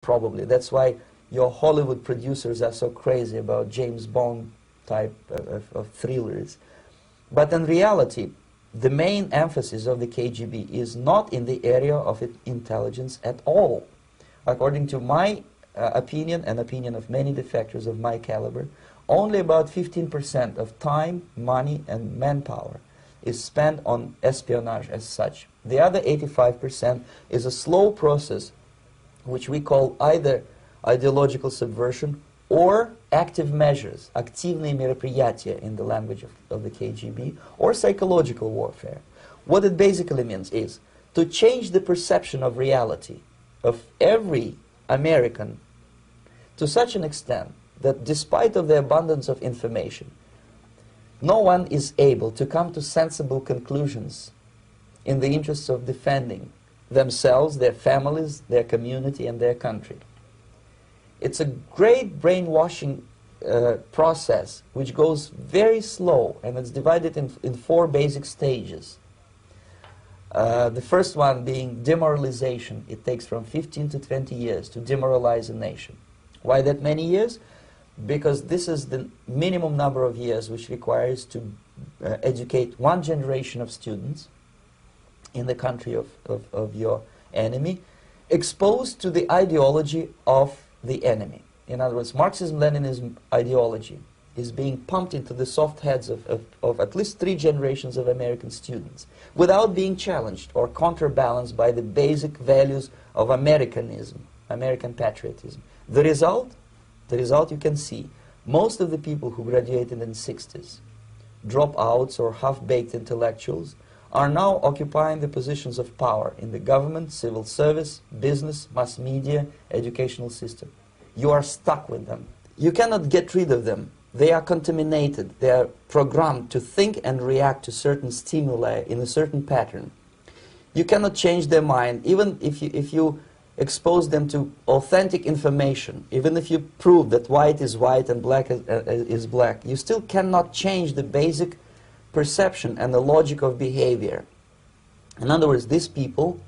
probably. That's why your Hollywood producers are so crazy about James Bond type of thrillers. But in reality, the main emphasis of the KGB is not in the area of intelligence at all. According to my opinion and opinion of many defectors of my caliber, only about 15% of time, money, and manpower is spent on espionage as such. The other 85% is a slow process which we call either ideological subversion or active measures, активные мероприятия in the language of the KGB, or psychological warfare. What it basically means is to change the perception of reality of every American to such an extent that despite of the abundance of information, no one is able to come to sensible conclusions in the interests of defending themselves, their families, their community, and their country. It's a great brainwashing process which goes very slow, and it's divided in 4 basic stages. The first one being demoralization. It takes from 15 to 20 years to demoralize a nation. Why that many years? Because this is the minimum number of years which requires to educate one generation of students in the country of your enemy, exposed to the ideology of the enemy. In other words, Marxism-Leninism ideology is being pumped into the soft heads of at least 3 generations of American students without being challenged or counterbalanced by the basic values of Americanism, American patriotism. The result you can see. Most of the people who graduated in the 60s, dropouts or half-baked intellectuals, are now occupying the positions of power in the government, civil service, business, mass media, educational system. You are stuck with them. You cannot get rid of them. They are contaminated. They are programmed to think and react to certain stimuli in a certain pattern. You cannot change their mind, even if you expose them to authentic information, even if you prove that white is white and black is black. You still cannot change the basic perception and the logic of behavior. In other words, these people,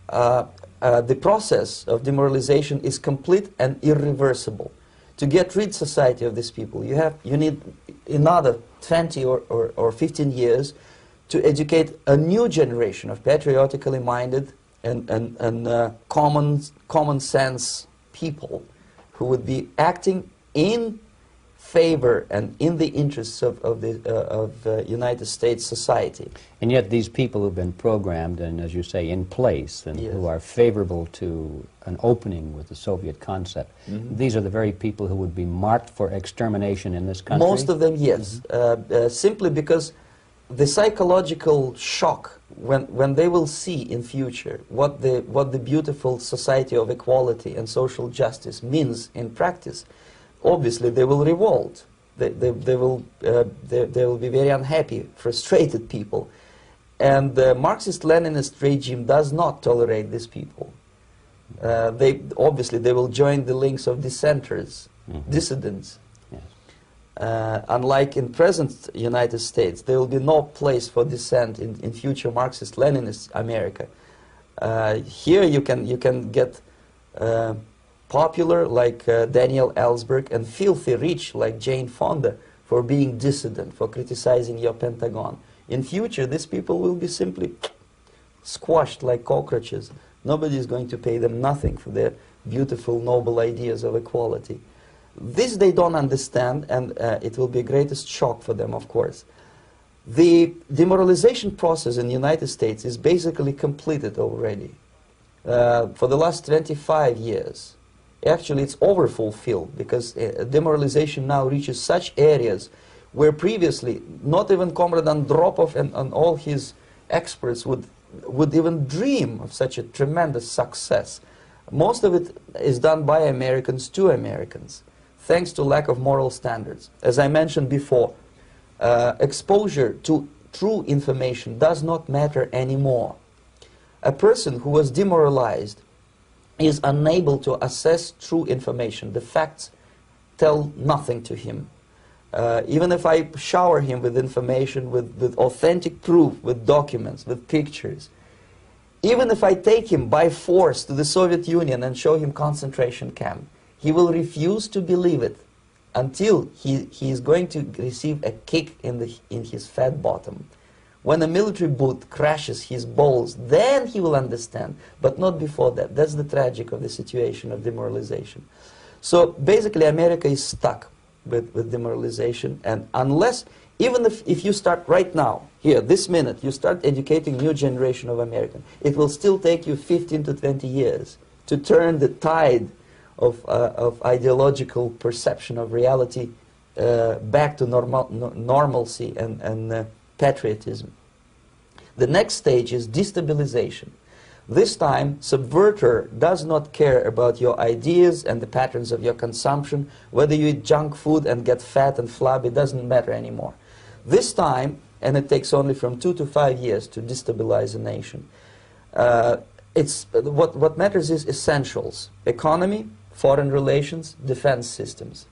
the process of demoralization is complete and irreversible. To get rid society of these people, you need another 20 or 15 years to educate a new generation of patriotically minded and common sense people who would be acting in favor and in the interests of United States society. And yet these people who've been programmed and, as you say, in place and Yes. who are favorable to an opening with the Soviet concept, these are the very people who would be marked for extermination in this country? Most of them, yes. Simply because the psychological shock when they will see in future what the beautiful society of equality and social justice means in practice, obviously they will revolt. They will be very unhappy, frustrated people. And the Marxist-Leninist regime does not tolerate these people. Obviously they will join the links of dissenters, dissidents. Unlike in present United States, there will be no place for dissent in future Marxist-Leninist America. Here you can get popular like Daniel Ellsberg and filthy rich like Jane Fonda for being dissident, for criticizing your Pentagon. In future, these people will be simply squashed like cockroaches. Nobody is going to pay them nothing for their beautiful, noble ideas of equality. This they don't understand, and it will be a greatest shock for them, of course. The demoralization process in the United States is basically completed already. For the last 25 years. Actually, it's overfulfilled, because demoralization now reaches such areas where previously not even Comrade Andropov and all his experts would even dream of such a tremendous success. Most of it is done by Americans to Americans, thanks to lack of moral standards. As I mentioned before, exposure to true information does not matter anymore. A person who was demoralized is unable to assess true information. The facts tell nothing to him. Even if I shower him with information, with authentic proof, with documents, with pictures, Even if I take him by force to the Soviet Union and show him concentration camp, he will refuse to believe it until he is going to receive a kick in his fat bottom. When a military boot crashes his balls, then he will understand, but not before that. That's the tragic of the situation of demoralization. So basically America is stuck with demoralization, and unless, even if you start right now, here, this minute, you start educating new generation of Americans, it will still take you 15 to 20 years to turn the tide of ideological perception of reality back to normalcy and patriotism. The next stage is destabilization. This time, subverter does not care about your ideas and the patterns of your consumption. Whether you eat junk food and get fat and flabby, it doesn't matter anymore. This time, and it takes only from 2 to 5 years to destabilize a nation, what matters is essentials: economy, foreign relations, defense systems.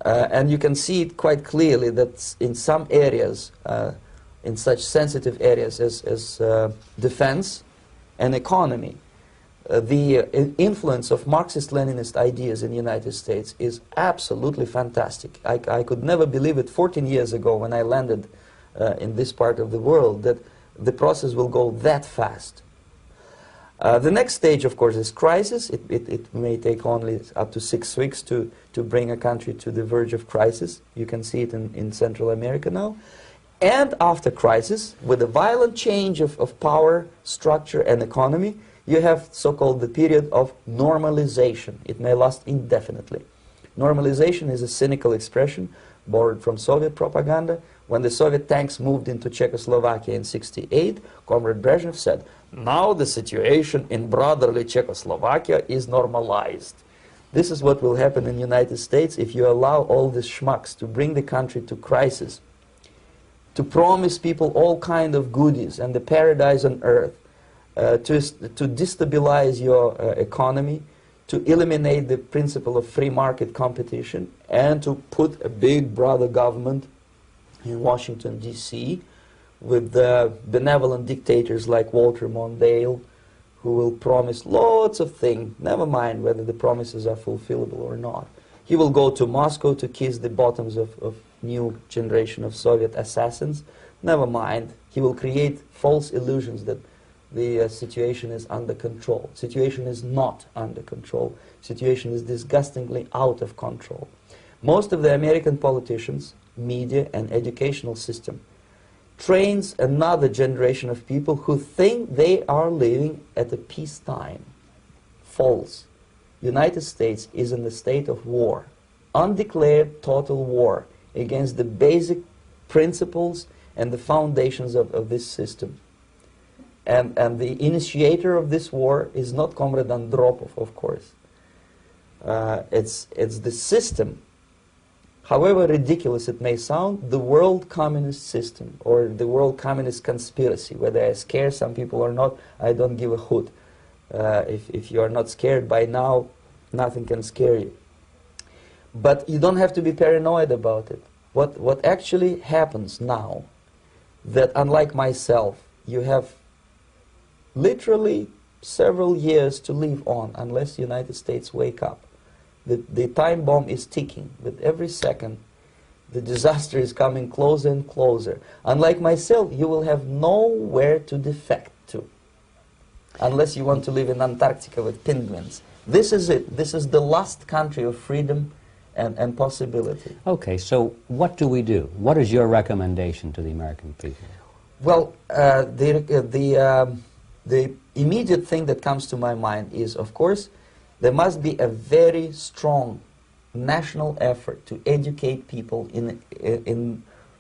And you can see it quite clearly that in some areas, in such sensitive areas as defense and economy, the influence of Marxist-Leninist ideas in the United States is absolutely fantastic. I could never believe it 14 years ago when I landed in this part of the world that the process will go that fast. The next stage, of course, is crisis. It may take only up to 6 weeks to bring a country to the verge of crisis. You can see it in Central America now. And after crisis, with a violent change of power, structure, and economy, you have so-called the period of normalization. It may last indefinitely. Normalization is a cynical expression borrowed from Soviet propaganda. When the Soviet tanks moved into Czechoslovakia in '68, Comrade Brezhnev said, "Now the situation in brotherly Czechoslovakia is normalized." This is what will happen in the United States if you allow all these schmucks to bring the country to crisis, to promise people all kind of goodies and the paradise on earth, to destabilize your economy, to eliminate the principle of free market competition, and to put a big brother government in Washington, D.C., with benevolent dictators like Walter Mondale, who will promise lots of things, never mind whether the promises are fulfillable or not. He will go to Moscow to kiss the bottoms of new generation of Soviet assassins, never mind. He will create false illusions that the situation is under control. Situation is not under control. Situation is disgustingly out of control. Most of the American politicians, media, and educational system trains another generation of people who think they are living at a peacetime. False. United States is in a state of war, undeclared total war against the basic principles and the foundations of this system. And the initiator of this war is not Comrade Andropov, of course. It's the system. However ridiculous it may sound, the world communist system or the world communist conspiracy, whether I scare some people or not, I don't give a hoot. If you are not scared by now, nothing can scare you. But you don't have to be paranoid about it. What actually happens now, that unlike myself, you have literally several years to live on unless the United States wake up. The time bomb is ticking. With every second, the disaster is coming closer and closer. Unlike myself, you will have nowhere to defect to, unless you want to live in Antarctica with penguins. This is it. This is the last country of freedom and possibility. Okay, so what do we do? What is your recommendation to the American people? Well, the immediate thing that comes to my mind is, of course, there must be a very strong national effort to educate people in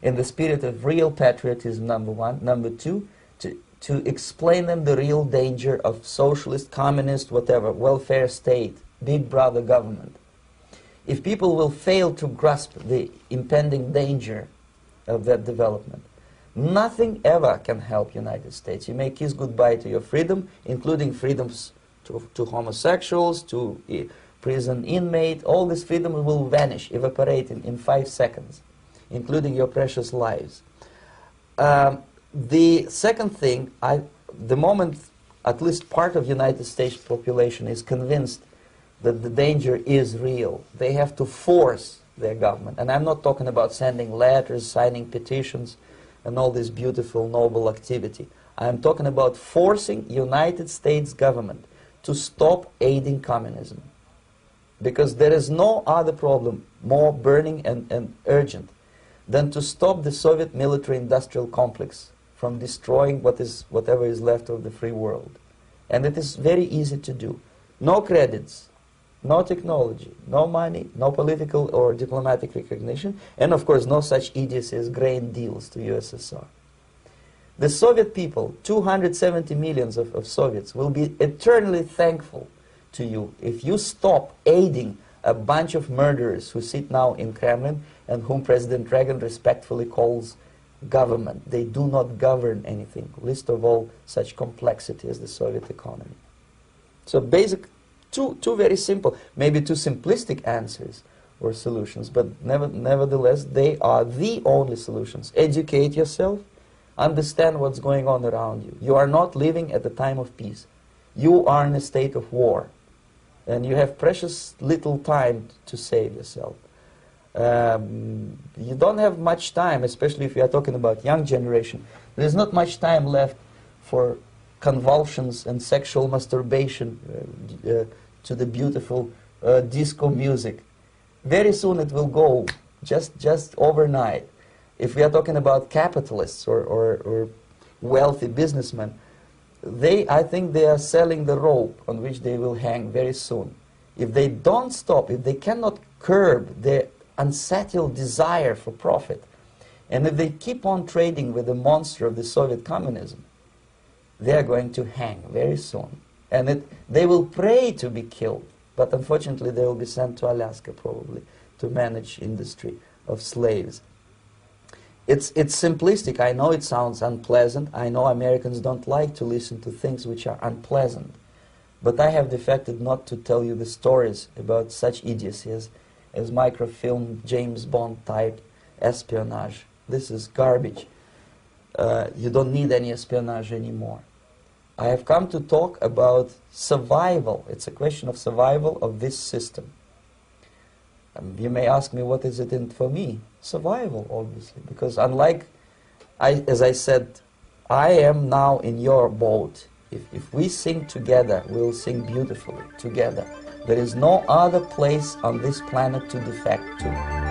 the spirit of real patriotism, number one. Number two, to explain them the real danger of socialist, communist, whatever, welfare state, big brother government. If people will fail to grasp the impending danger of that development, nothing ever can help United States. You may kiss goodbye to your freedom, including freedoms to homosexuals, to prison inmate. All this freedom will vanish, evaporate in 5 seconds, including your precious lives. The second thing, the moment at least part of United States population is convinced that the danger is real, they have to force their government. And I'm not talking about sending letters, signing petitions, and all this beautiful, noble activity. I'm talking about forcing United States government to stop aiding communism. Because there is no other problem more burning and urgent than to stop the Soviet military-industrial complex from destroying whatever is left of the free world. And it is very easy to do. No credits, no technology, no money, no political or diplomatic recognition, and of course no such idiocy as grain deals to USSR. The Soviet people, 270 millions of Soviets, will be eternally thankful to you if you stop aiding a bunch of murderers who sit now in Kremlin and whom President Reagan respectfully calls government. They do not govern anything, least of all such complexity as the Soviet economy. So basic, two very simple, maybe too simplistic answers or solutions, but nevertheless they are the only solutions. Educate yourself, understand what's going on around you. You are not living at the time of peace. You are in a state of war, and you have precious little time to save yourself. You don't have much time, especially if you are talking about young generation. There is not much time left for convulsions and sexual masturbation to the beautiful disco music. Very soon it will go, just overnight. If we are talking about capitalists or wealthy businessmen, I think they are selling the rope on which they will hang very soon. If they don't stop, if they cannot curb their unsettled desire for profit, and if they keep on trading with the monster of the Soviet communism, they are going to hang very soon. And they will pray to be killed, but unfortunately they will be sent to Alaska probably to manage industry of slaves. It's simplistic. I know it sounds unpleasant. I know Americans don't like to listen to things which are unpleasant. But I have defected not to tell you the stories about such idiocy as microfilm, James Bond type espionage. This is garbage. You don't need any espionage anymore. I have come to talk about survival. It's a question of survival of this system. You may ask me, what is it in for me? Survival, obviously, because unlike, as I said, I am now in your boat. If we sing together, we'll sing beautifully together. There is no other place on this planet to defect to.